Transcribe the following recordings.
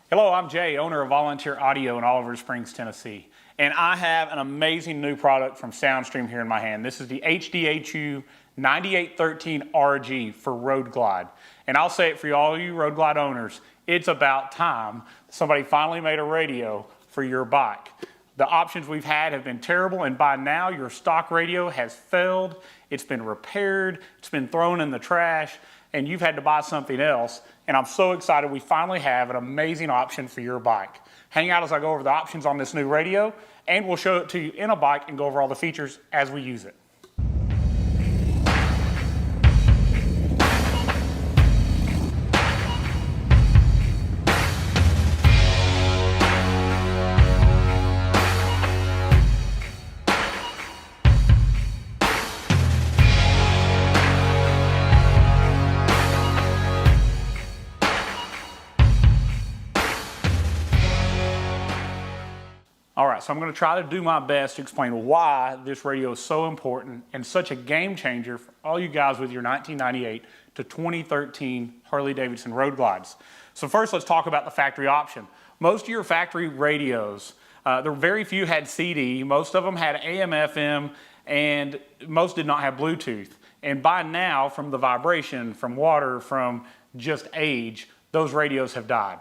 Hello, I'm Jay, owner of Volunteer Audio in Oliver Springs, Tennessee. And I have an amazing new product from SoundStream here in my hand. This is the HDHU.9813RG for Road Glide. And I'll say it for all you Road Glide owners, it's about time somebody finally made a radio for your bike. The options we've had have been terrible, and by now your stock radio has failed, it's been repaired, it's been thrown in the trash, and you've had to buy something else. And I'm so excited we finally have an amazing option for your bike. Hang out as I go over the options on this new radio, and we'll show it to you in a bike and go over all the features as we use it. All right, so I'm going to try to do my best to explain why this radio is so important and such a game changer for all you guys with your 1998 to 2013 Harley Davidson Road Glides. So first, let's talk about the factory option. Most of your factory radios, there were very few had CD, most of them had AM, FM, and most did not have Bluetooth. And by now, from the vibration, from water, from just age, those radios have died.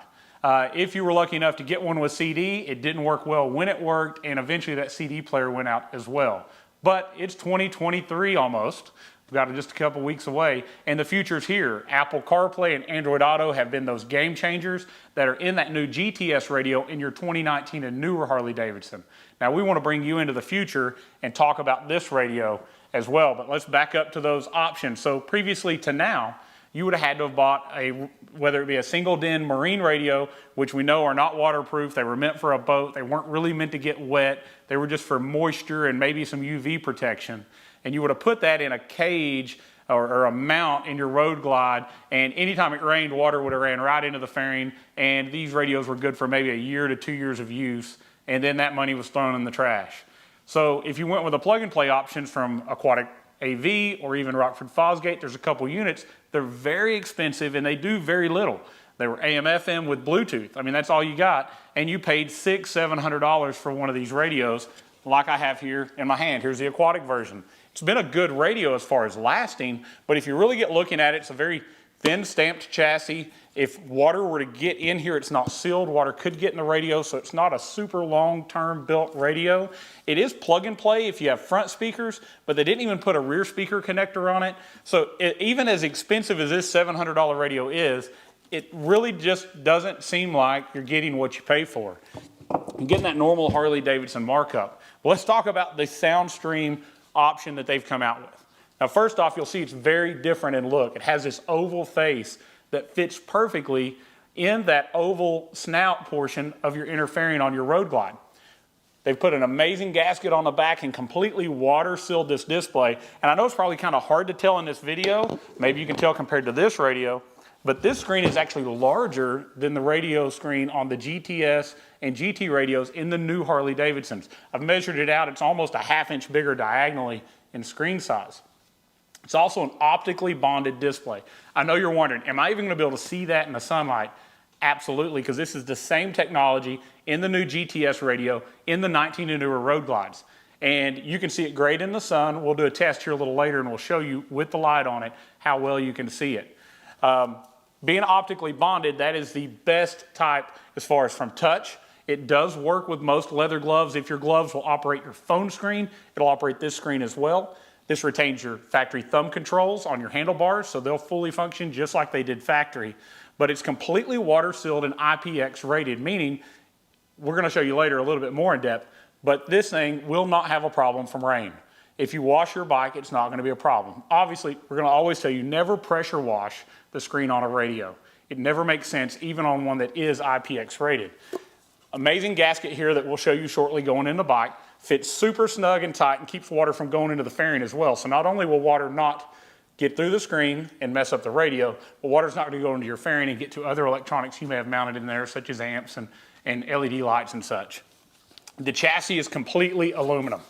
If you were lucky enough to get one with CD, it didn't work well when it worked, and eventually that CD player went out as well. But it's 2023 almost. We've got just a couple weeks away, and the future's here. Apple CarPlay and Android Auto have been those game changers that are in that new GTS radio in your 2019 and newer Harley Davidson. Now we want to bring you into the future and talk about this radio as well, but let's back up to those options. So previously to now, you would have had to have bought whether it be a single DIN marine radio, which we know are not waterproof, they were meant for a boat, they weren't really meant to get wet, they were just for moisture and maybe some UV protection. And you would have put that in a cage or a mount in your Road Glide, and anytime it rained, water would have ran right into the fairing, and these radios were good for maybe a year to 2 years of use, and then that money was thrown in the trash. So if you went with the plug-and-play options from Aquatic AV or even Rockford Fosgate, there's a couple units. They're very expensive and they do very little. They were AM FM with Bluetooth. I mean, that's all you got, and you paid $600–700 for one of these radios like I have here in my hand. Here's the Aquatic version. It's been a good radio as far as lasting, but if you really get looking at it, it's a very thin stamped chassis. If water were to get in here, it's not sealed. Water could get in the radio, so it's not a super long-term built radio. It is plug and play if you have front speakers, but they didn't even put a rear speaker connector on it. So even as expensive as this $700 radio is, it really just doesn't seem like you're getting what you pay for. You're getting that normal Harley Davidson markup. Well, let's talk about the SoundStream option that they've come out with. Now, first off, you'll see it's very different in look. It has this oval face that fits perfectly in that oval snout portion of your inner fairing on your Road Glide. They've put an amazing gasket on the back and completely water sealed this display. And I know it's probably kind of hard to tell in this video. Maybe you can tell compared to this radio, but this screen is actually larger than the radio screen on the GTS and GT radios in the new Harley Davidsons. I've measured it out. It's almost a ½ inch bigger diagonally in screen size. It's also an optically bonded display. I know you're wondering, am I even going to be able to see that in the sunlight? Absolutely, because this is the same technology in the new GTS radio in the 19 and newer Road Glides. And you can see it great in the sun. We'll do a test here a little later and we'll show you with the light on it how well you can see it. Being optically bonded, that is the best type as far as from touch. It does work with most leather gloves. If your gloves will operate your phone screen, it'll operate this screen as well. This retains your factory thumb controls on your handlebars, so they'll fully function just like they did factory. But it's completely water sealed and IPX rated, meaning, we're gonna show you later a little bit more in depth, but this thing will not have a problem from rain. If you wash your bike, it's not gonna be a problem. Obviously, we're gonna always tell you never pressure wash the screen on a radio. It never makes sense, even on one that is IPX rated. Amazing gasket here that we'll show you shortly going in the bike. Fits super snug and tight and keeps water from going into the fairing as well. So not only will water not get through the screen and mess up the radio, but water's not going to go into your fairing and get to other electronics you may have mounted in there, such as amps and LED lights and such. The chassis is completely aluminum.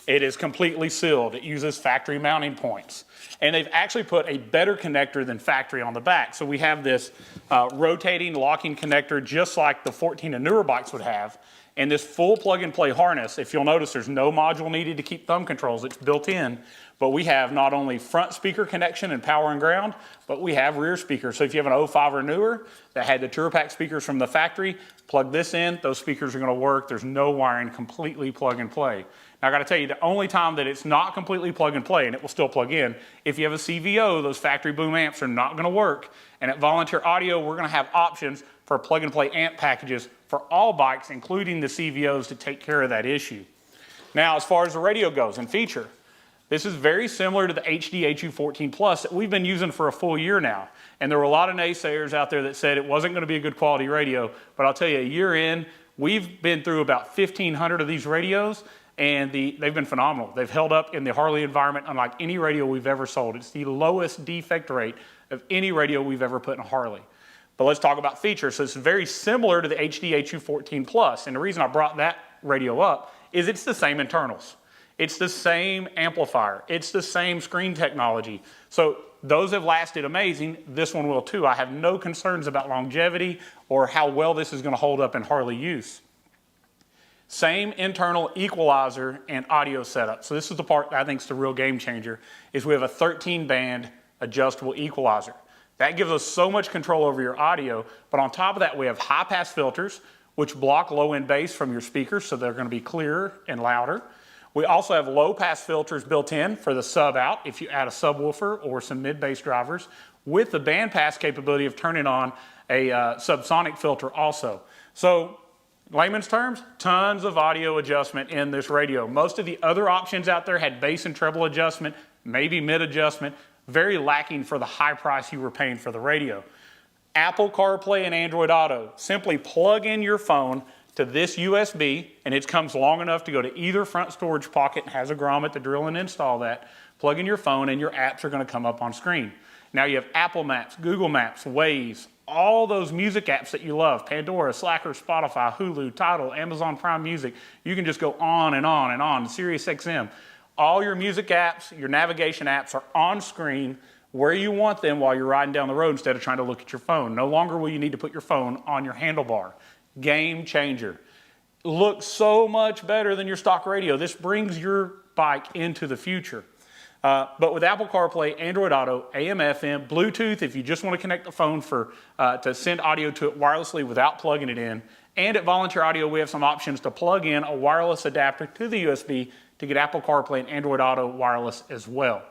It is completely sealed. It uses factory mounting points. And they've actually put a better connector than factory on the back. So we have this rotating locking connector just like the 14 and newer bikes would have. And this full plug-and-play harness, if you'll notice, there's no module needed to keep thumb controls. It's built in. But we have not only front speaker connection and power and ground, but we have rear speakers. So if you have an 05 or newer that had the Tour Pack speakers from the factory, plug this in, those speakers are going to work. There's no wiring, completely plug and play. Now I got to tell you, the only time that it's not completely plug and play, and it will still plug in, if you have a CVO, those factory boom amps are not going to work. And at Volunteer Audio, we're going to have options for plug and play amp packages for all bikes, including the CVOs, to take care of that issue. Now, as far as the radio goes and feature, this is very similar to the HDHU 14 Plus that we've been using for a full year now. And there were a lot of naysayers out there that said it wasn't going to be a good quality radio. But I'll tell you, a year in, we've been through about 1,500 of these radios, and they've been phenomenal. They've held up in the Harley environment unlike any radio we've ever sold. It's the lowest defect rate of any radio we've ever put in a Harley. But let's talk about features. So it's very similar to the HDHU 14 Plus. And the reason I brought that radio up is it's the same internals. It's the same amplifier. It's the same screen technology. So those have lasted amazing. This one will too. I have no concerns about longevity or how well this is going to hold up in Harley use. Same internal equalizer and audio setup. So this is the part that I think is the real game changer, is we have a 13-band adjustable equalizer. That gives us so much control over your audio, but on top of that we have high-pass filters, which block low-end bass from your speakers, so they're going to be clearer and louder. We also have low-pass filters built in for the sub-out if you add a subwoofer or some mid-bass drivers, with the bandpass capability of turning on a subsonic filter also. So, layman's terms, tons of audio adjustment in this radio. Most of the other options out there had bass and treble adjustment, maybe mid adjustment, very lacking for the high price you were paying for the radio. Apple CarPlay and Android Auto. Simply plug in your phone to this USB, and it comes long enough to go to either front storage pocket and has a grommet to drill and install that. Plug in your phone and your apps are going to come up on screen. Now you have Apple Maps, Google Maps, Waze, all those music apps that you love, Pandora, Slacker, Spotify, Hulu, Tidal, Amazon Prime Music. You can just go on and on and on. SiriusXM. All your music apps, your navigation apps are on screen where you want them while you're riding down the road instead of trying to look at your phone. No longer will you need to put your phone on your handlebar. Game changer. Looks so much better than your stock radio. This brings your bike into the future. But with Apple CarPlay, Android Auto, AM, FM, Bluetooth, if you just want to connect the phone to send audio to it wirelessly without plugging it in. And at Volunteer Audio, we have some options to plug in a wireless adapter to the USB to get Apple CarPlay and Android Auto wireless as well.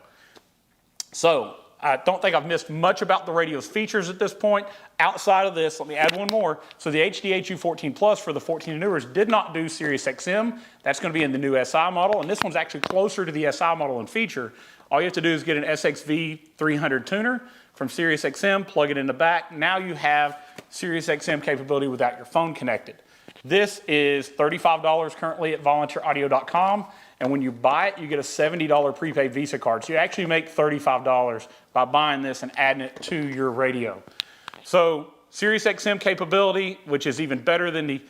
So, I don't think I've missed much about the radio's features at this point. Outside of this, let me add one more. So the HDHU 14 Plus for the 14 and newers did not do SiriusXM. That's going to be in the new SI model, and this one's actually closer to the SI model in feature. All you have to do is get an SXV 300 tuner from SiriusXM, plug it in the back. Now you have SiriusXM capability without your phone connected. This is $35 currently at volunteeraudio.com. And when you buy it, you get a $70 prepaid Visa card. So you actually make $35 by buying this and adding it to your radio. So SiriusXM capability, which is even better than the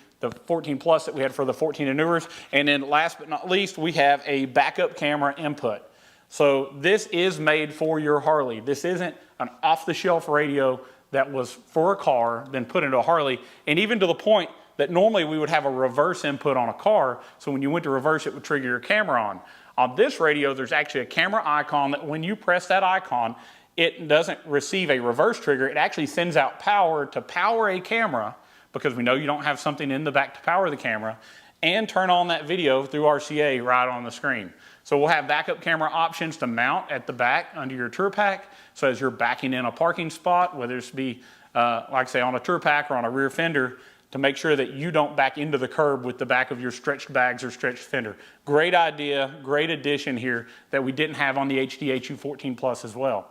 14 Plus that we had for the 14 and newers. And then last but not least, we have a backup camera input. So this is made for your Harley. This isn't an off-the-shelf radio that was for a car, then put into a Harley. And even to the point that normally we would have a reverse input on a car, so when you went to reverse, it would trigger your camera on. On this radio, there's actually a camera icon that when you press that icon, it doesn't receive a reverse trigger. It actually sends out power to power a camera, because we know you don't have something in the back to power the camera, and turn on that video through RCA right on the screen. So we'll have backup camera options to mount at the back under your Tour Pack. So as you're backing in a parking spot, whether it's be, like say on a Tour Pack or on a rear fender, to make sure that you don't back into the curb with the back of your stretched bags or stretched fender. Great idea, great addition here that we didn't have on the HDHU 14 Plus as well.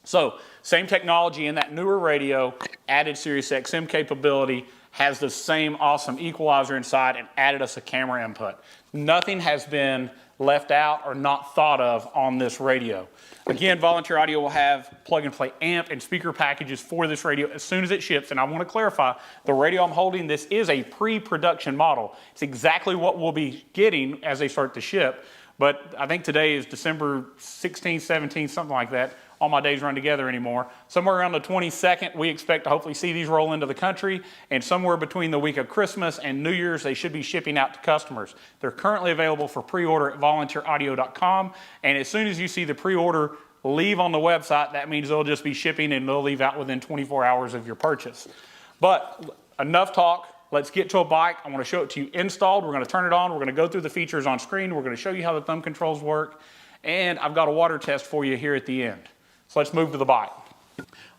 So, same technology in that newer radio, added SiriusXM capability, has the same awesome equalizer inside, and added us a camera input. Nothing has been left out or not thought of on this radio. Again, Volunteer Audio will have plug-and-play amp and speaker packages for this radio as soon as it ships. And I want to clarify, the radio I'm holding, this is a pre-production model. It's exactly what we'll be getting as they start to ship. But I think today is December 16th, 17th, something like that. all my days run together anymore. Somewhere around the 22nd, we expect to hopefully see these roll into the country, and somewhere between the week of Christmas and New Year's, they should be shipping out to customers. They're currently available for pre-order at volunteeraudio.com, and as soon as you see the pre-order leave on the website, that means they'll just be shipping and they'll leave out within 24 hours of your purchase. But enough talk. Let's get to a bike. I want to show it to you installed. We're going to turn it on. We're going to go through the features on screen. We're going to show you how the thumb controls work. And I've got a water test for you here at the end. So let's move to the bike.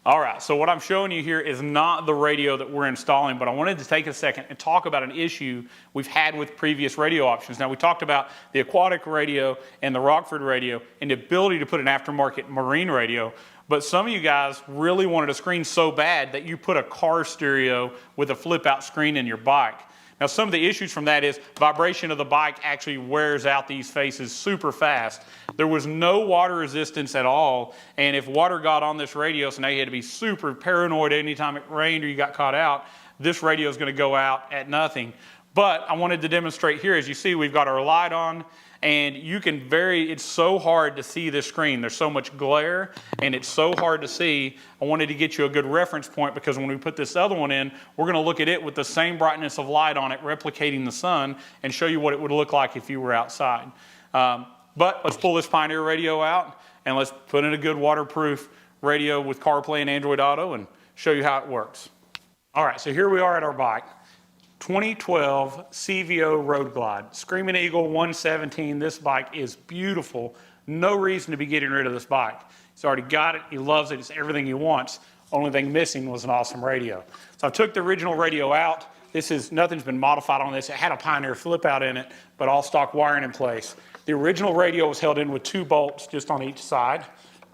All right, so what I'm showing you here is not the radio that we're installing, but I wanted to take a second and talk about an issue we've had with previous radio options. Now, we talked about the aquatic radio and the Rockford radio and the ability to put an aftermarket marine radio, but some of you guys really wanted a screen so bad that you put a car stereo with a flip-out screen in your bike. Now, some of the issues from that is vibration of the bike actually wears out these faces super fast. There was no water resistance at all, and if water got on this radio, so now you had to be super paranoid anytime it rained or you got caught out, this radio is going to go out at nothing. But I wanted to demonstrate here, as you see, we've got our light on, and you can it's so hard to see this screen. There's so much glare, and it's so hard to see. I wanted to get you a good reference point because when we put this other one in, we're going to look at it with the same brightness of light on it, replicating the sun, and show you what it would look like if you were outside. But let's pull this Pioneer radio out, and let's put in a good waterproof radio with CarPlay and Android Auto and show you how it works. All right, so here we are at our bike. 2012 CVO Road Glide, Screaming Eagle 117. This bike is beautiful. No reason to be getting rid of this bike. He's already got it. He loves it. It's everything he wants. Only thing missing was an awesome radio. So I took the original radio out. Nothing's been modified on this. It had a Pioneer flip out in it, but all stock wiring in place. The original radio was held in with 2 bolts just on each side.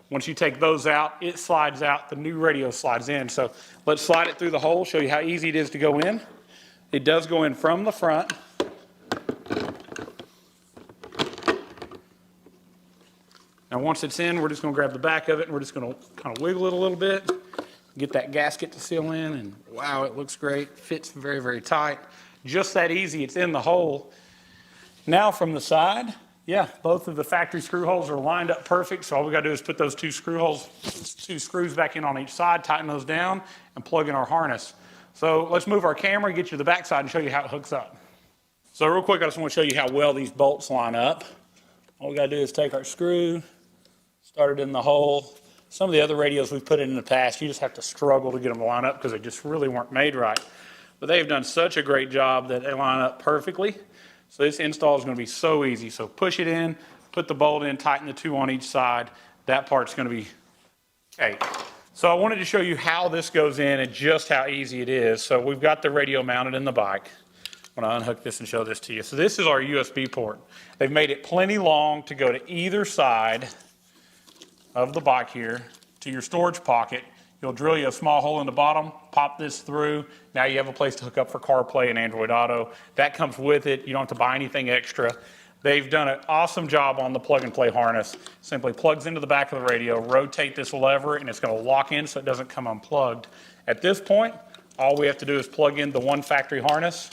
Once you take those out, it slides out. The new radio slides in. So let's slide it through the hole, show you how easy it is to go in. It does go in from the front. Now once it's in, we're just going to grab the back of it and we're just going to kind of wiggle it a little bit, get that gasket to seal in, and wow, it looks great. Fits very, very tight. Just that easy. It's in the hole. Now from the side, yeah, both of the factory screw holes are lined up perfect. So all we got to do is put those 2 screws back in on each side, tighten those down, and plug in our harness. So let's move our camera, get you to the back side and show you how it hooks up. So real quick, I just want to show you how well these bolts line up. All we got to do is take our screw, start it in the hole. Some of the other radios we've put in the past, you just have to struggle to get them to line up because they just really weren't made right. But they've done such a great job that they line up perfectly. So this install is going to be so easy. So push it in, put the bolt in, tighten the 2 on each side. That part's going to be okay. So I wanted to show you how this goes in and just how easy it is. So we've got the radio mounted in the bike. I'm going to unhook this and show this to you. So this is our USB port. They've made it plenty long to go to either side of the bike here to your storage pocket. You'll drill you a small hole in the bottom, pop this through. Now you have a place to hook up for CarPlay and Android Auto. That comes with it. You don't have to buy anything extra. They've done an awesome job on the plug-and-play harness. Simply plugs into the back of the radio, rotate this lever, and it's going to lock in so it doesn't come unplugged. At this point, all we have to do is plug in the 1 factory harness,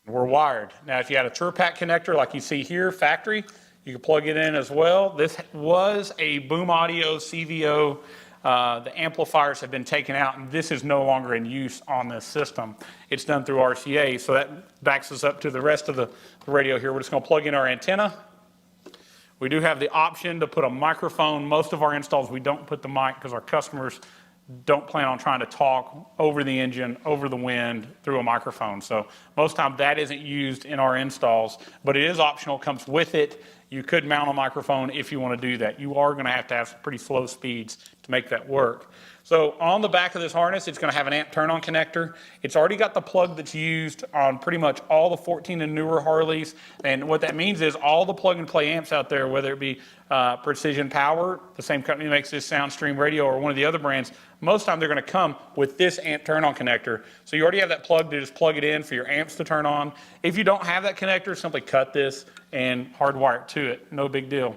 and we're wired. Now, if you had a TurPack connector like you see here, factory, you can plug it in as well. This was a Boom Audio CVO. The amplifiers have been taken out, and this is no longer in use on this system. It's done through RCA, so that backs us up to the rest of the radio here. We're just going to plug in our antenna. We do have the option to put a microphone. Most of our installs, we don't put the mic because our customers don't plan on trying to talk over the engine, over the wind, through a microphone. So most of the time that isn't used in our installs, but it is optional, comes with it. You could mount a microphone if you want to do that. You are going to have some pretty slow speeds to make that work. So on the back of this harness, it's going to have an amp turn-on connector. It's already got the plug that's used on pretty much all the 14 and newer Harleys. And what that means is all the plug-and-play amps out there, whether it be Precision Power, the same company that makes this Soundstream radio, or one of the other brands, most of the time they're going to come with this amp turn-on connector. So you already have that plug to just plug it in for your amps to turn on. If you don't have that connector, simply cut this and hardwire it to it. No big deal.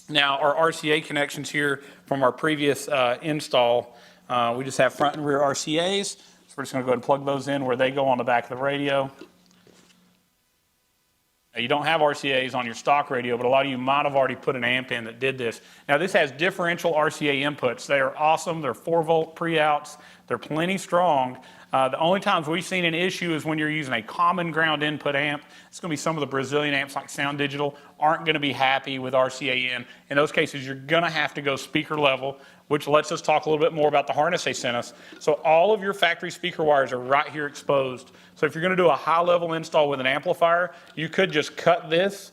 Now, our RCA connections here from our previous install, we just have front and rear RCAs. So we're just going to go ahead and plug those in where they go on the back of the radio. Now, you don't have RCAs on your stock radio, but a lot of you might have already put an amp in that did this. Now, this has differential RCA inputs. They are awesome. They're 4-volt pre-outs. They're plenty strong. The only times we've seen an issue is when you're using a common ground input amp. It's going to be some of the Brazilian amps like Sound Digital aren't going to be happy with RCA in. In those cases, you're going to have to go speaker level, which lets us talk a little bit more about the harness they sent us. So all of your factory speaker wires are right here exposed. So if you're going to do a high level install with an amplifier, you could just cut this,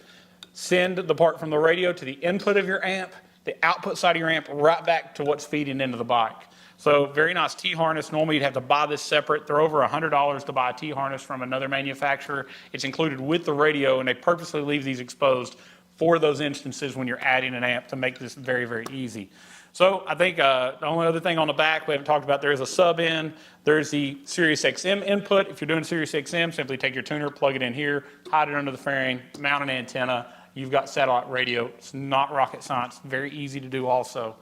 send the part from the radio to the input of your amp, the output side of your amp right back to what's feeding into the bike. So very nice T-harness. Normally you'd have to buy this separate. They're over $100 to buy a T-harness from another manufacturer. It's included with the radio, and they purposely leave these exposed for those instances when you're adding an amp to make this very, very easy. So I think the only other thing on the back we haven't talked about, there is a sub in. There's the Sirius XM input. If you're doing Sirius XM, simply take your tuner, plug it in here, hide it under the fairing, mount an antenna. You've got satellite radio. It's not rocket science. Very easy to do also.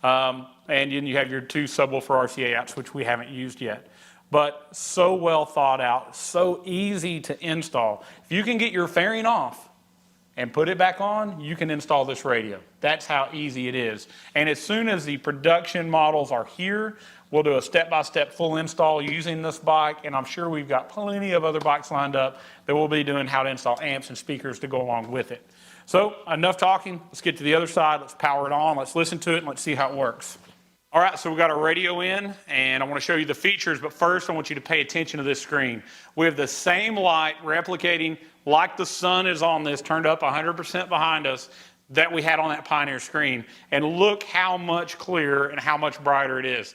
And then you have your 2 subwoofer RCA outs, which we haven't used yet. But so well thought out, so easy to install. If you can get your fairing off and put it back on, you can install this radio. That's how easy it is. And as soon as the production models are here, we'll do a step-by-step full install using this bike, and I'm sure we've got plenty of other bikes lined up that we'll be doing how to install amps and speakers to go along with it. So enough talking. Let's get to the other side. Let's power it on. Let's listen to it, and let's see how it works. All right, so we've got our radio in, and I want to show you the features, but first I want you to pay attention to this screen. We have the same light replicating like the sun is on this, turned up 100% behind us, that we had on that Pioneer screen. And look how much clearer and how much brighter it is.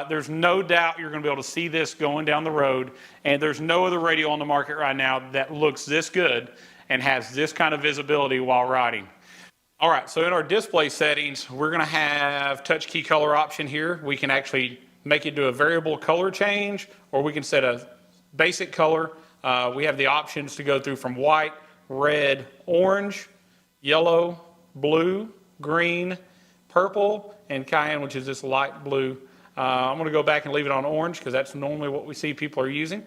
There's no doubt you're going to be able to see this going down the road, and there's no other radio on the market right now that looks this good and has this kind of visibility while riding. All right, so in our display settings, we're going to have touch key color option here. We can actually make it do a variable color change, or we can set a basic color. We have the options to go through from white, red, orange, yellow, blue, green, purple, and cayenne, which is this light blue. I'm going to go back and leave it on orange because that's normally what we see people are using.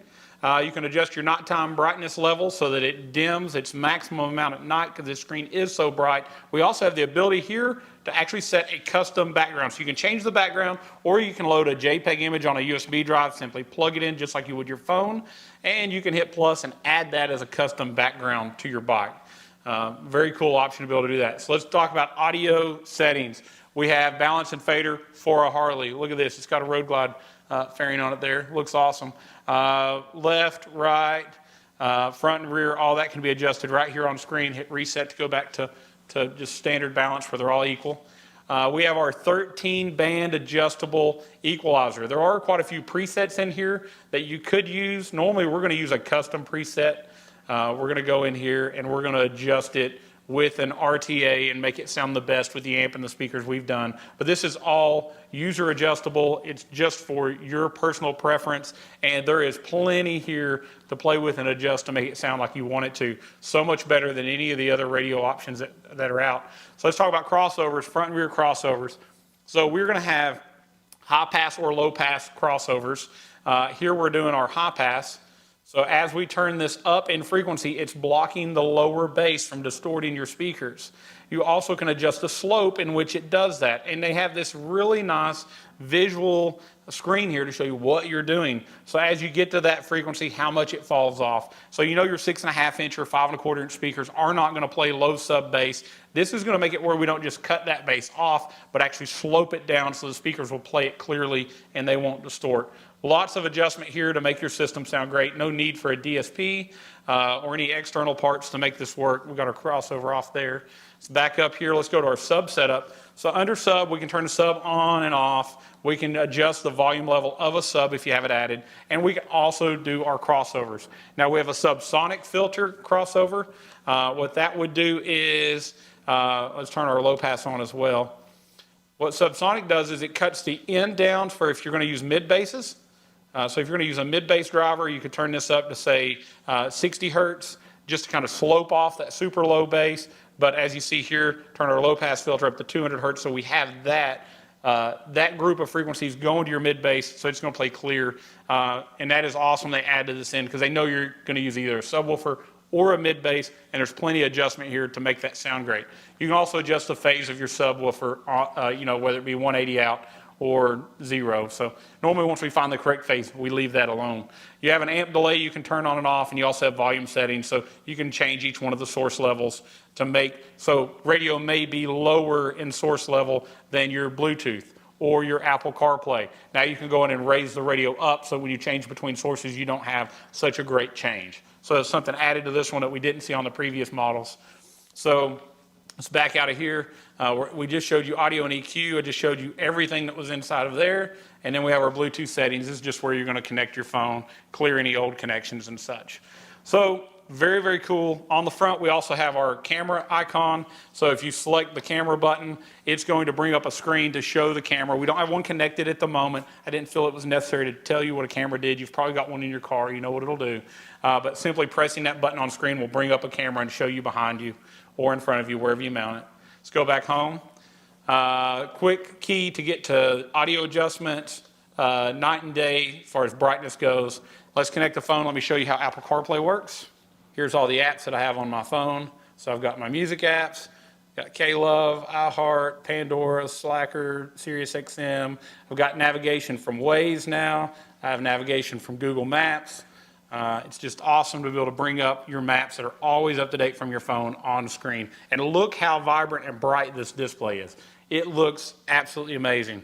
You can adjust your nighttime brightness level so that it dims its maximum amount at night because this screen is so bright. We also have the ability here to actually set a custom background. So you can change the background, or you can load a JPEG image on a USB drive, simply plug it in just like you would your phone, and you can hit plus and add that as a custom background to your bike. Very cool option to be able to do that. So let's talk about audio settings. We have balance and fader for a Harley. Look at this. It's got a Road Glide fairing on it there. Looks awesome. Left, right, front and rear, all that can be adjusted right here on screen. Hit reset to go back to just standard balance where they're all equal. We have our 13-band adjustable equalizer. There are quite a few presets in here that you could use. Normally we're going to use a custom preset. We're going to go in here and we're going to adjust it with an RTA and make it sound the best with the amp and the speakers we've done. But this is all user adjustable. It's just for your personal preference, and there is plenty here to play with and adjust to make it sound like you want it to. So much better than any of the other radio options that are out. So let's talk about crossovers, front and rear crossovers. So we're going to have high pass or low pass crossovers. Here we're doing our high pass. So as we turn this up in frequency, it's blocking the lower bass from distorting your speakers. You also can adjust the slope in which it does that. And they have this really nice visual screen here to show you what you're doing. So as you get to that frequency, how much it falls off. So you know your 6.5 inch or 5.25 inch speakers are not going to play low sub bass. This is going to make it where we don't just cut that bass off, but actually slope it down so the speakers will play it clearly and they won't distort. Lots of adjustment here to make your system sound great. No need for a DSP or any external parts to make this work. We've got our crossover off there. So back up here, let's go to our sub setup. So under sub, we can turn the sub on and off. We can adjust the volume level of a sub if you have it added. And we can also do our crossovers. Now we have a subsonic filter crossover. What that would do is, let's turn our low pass on as well. What subsonic does is it cuts the end down for if you're going to use mid basses. So if you're going to use a mid-bass driver, you could turn this up to, say, 60 hertz, just to kind of slope off that super low bass. But as you see here, turn our low-pass filter up to 200 hertz, so we have that that group of frequencies go into your mid bass, so it's going to play clear. And that is awesome they add to this end because they know you're going to use either a subwoofer or a mid bass, and there's plenty of adjustment here to make that sound great. You can also adjust the phase of your subwoofer, you know, whether it be 180 out or 0. So normally once we find the correct phase, we leave that alone. You have an amp delay you can turn on and off, and you also have volume settings, so you can change each one of the source levels to make, so radio may be lower in source level than your Bluetooth or your Apple CarPlay. Now you can go in and raise the radio up, so when you change between sources, you don't have such a great change. So it's something added to this one that we didn't see on the previous models. So let's back out of here. We just showed you audio and EQ. I just showed you everything that was inside of there. And then we have our Bluetooth settings. This is just where you're going to connect your phone, clear any old connections and such. So very, very cool. On the front, we also have our camera icon. So if you select the camera button, it's going to bring up a screen to show the camera. We don't have one connected at the moment. I didn't feel it was necessary to tell you what a camera did. You've probably got one in your car. You know what it'll do. But simply pressing that button on screen will bring up a camera and show you behind you or in front of you, wherever you mount it. Let's go back home. Quick key to get to audio adjustments, night and day as far as brightness goes. Let's connect the phone. Let me show you how Apple CarPlay works. Here's all the apps that I have on my phone. So I've got my music apps, got K-Love, iHeart, Pandora, Slacker, SiriusXM. I've got navigation from Waze now. I have navigation from Google Maps. It's just awesome to be able to bring up your maps that are always up to date from your phone on screen. And look how vibrant and bright this display is. It looks absolutely amazing.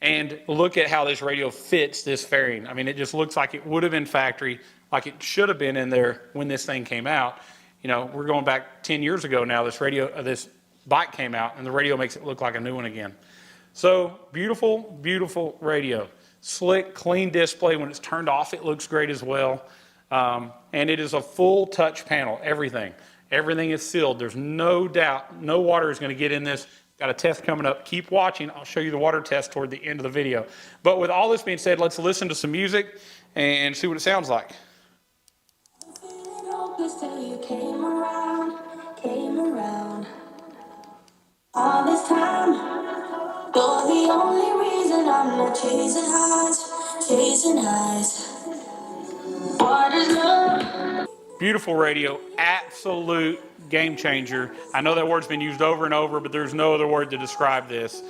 And look at how this radio fits this fairing. I mean, it just looks like it would have been factory, like it should have been in there when this thing came out. You know, we're going back 10 years ago now, this bike came out, and the radio makes it look like a new one again. So beautiful, beautiful radio. Slick, clean display. When it's turned off, it looks great as well. And it is a full touch panel, everything. Everything is sealed. There's no doubt, no water is going to get in this. Got a test coming up. Keep watching. I'll show you the water test toward the end of the video. But with all this being said, let's listen to some music and see what it sounds like. All this time, you're the only reason I'm not chasing highs, chasing highs. What is love? Beautiful radio, absolute game changer. I know that word's been used over and over, but there's no other word to describe this.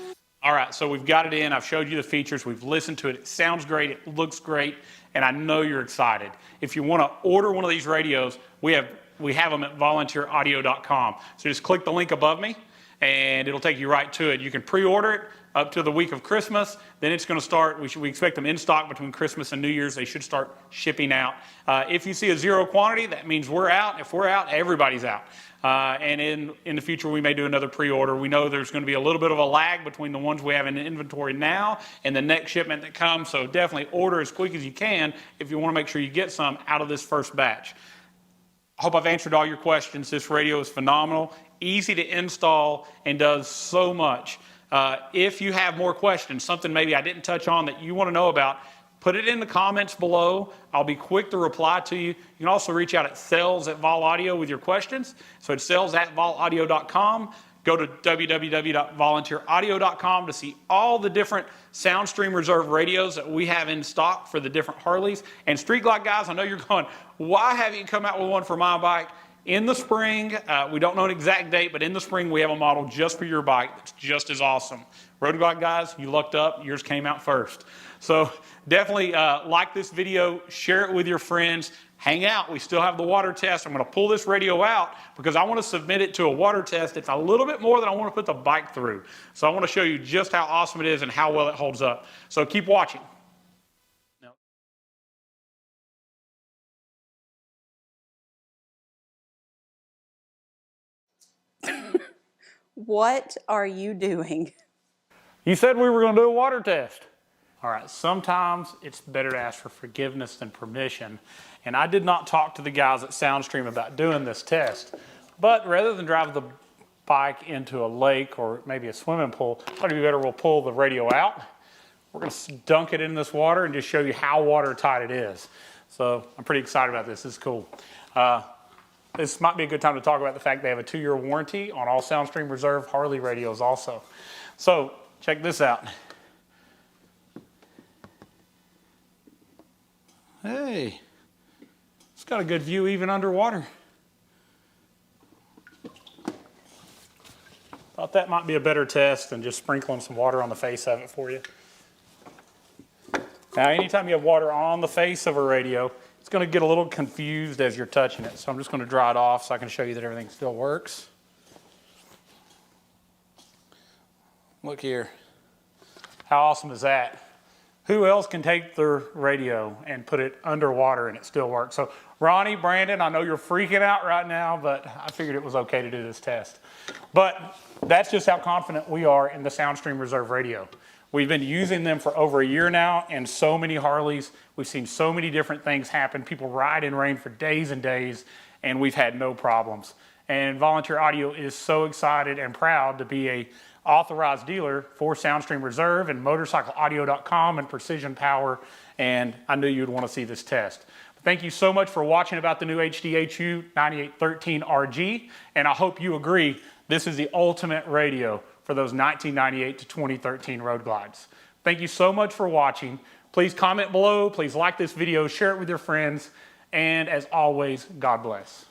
All right, so we've got it in. I've showed you the features. We've listened to it. It sounds great. It looks great. And I know you're excited. If you want to order one of these radios, we have them at volunteeraudio.com. So just click the link above me, and it'll take you right to it. You can pre-order it up to the week of Christmas. Then it's going to start. We expect them in stock between Christmas and New Year's. They should start shipping out. If you see a zero quantity, that means we're out. If we're out, everybody's out. And in the future, we may do another pre-order. We know there's going to be a little bit of a lag between the ones we have in inventory now and the next shipment that comes. So definitely order as quick as you can if you want to make sure you get some out of this first batch. I hope I've answered all your questions. This radio is phenomenal, easy to install, and does so much. If you have more questions, something maybe I didn't touch on that you want to know about, put it in the comments below. I'll be quick to reply to you. You can also reach out at sales@volaudio with your questions. So it's sales@volaudio.com. Go to www.volunteeraudio.com to see all the different SoundStream Reserve radios that we have in stock for the different Harleys. And Street Glide guys, I know you're going, why haven't you come out with one for my bike? In the spring, we don't know an exact date, but in the spring we have a model just for your bike that's just as awesome. Road Glide guys, you lucked up. Yours came out first. So definitely like this video, share it with your friends, hang out. We still have the water test. I'm going to pull this radio out because I want to submit it to a water test. It's a little bit more than I want to put the bike through. So I want to show you just how awesome it is and how well it holds up. So keep watching. What are you doing? You said we were going to do a water test. All right, sometimes it's better to ask for forgiveness than permission. And I did not talk to the guys at SoundStream about doing this test. But rather than drive the bike into a lake or maybe a swimming pool, I thought it'd be better we'll pull the radio out. We're going to dunk it in this water and just show you how watertight it is. So I'm pretty excited about this. This is cool. This might be a good time to talk about the fact they have a 2-year warranty on all SoundStream Reserve Harley radios also. So check this out. Hey, it's got a good view even underwater. Thought that might be a better test than just sprinkling some water on the face of it for you. Now, anytime you have water on the face of a radio, it's going to get a little confused as you're touching it. So I'm just going to dry it off so I can show you that everything still works. Look here. How awesome is that? Who else can take their radio and put it underwater and it still works? So Ronnie, Brandon, I know you're freaking out right now, but I figured it was okay to do this test. But that's just how confident we are in the SoundStream Reserve radio. We've been using them for over a year now, and so many Harleys. We've seen so many different things happen. People ride in rain for days and days, and we've had no problems. And Volunteer Audio is so excited and proud to be a authorized dealer for SoundStream Reserve and MotorcycleAudio.com and Precision Power, and I knew you'd want to see this test. Thank you so much for watching about the new HDHU.9813RG, and I hope you agree this is the ultimate radio for those 1998 to 2013 road glides. Thank you so much for watching. Please comment below, please like this video, share it with your friends, and as always, God bless.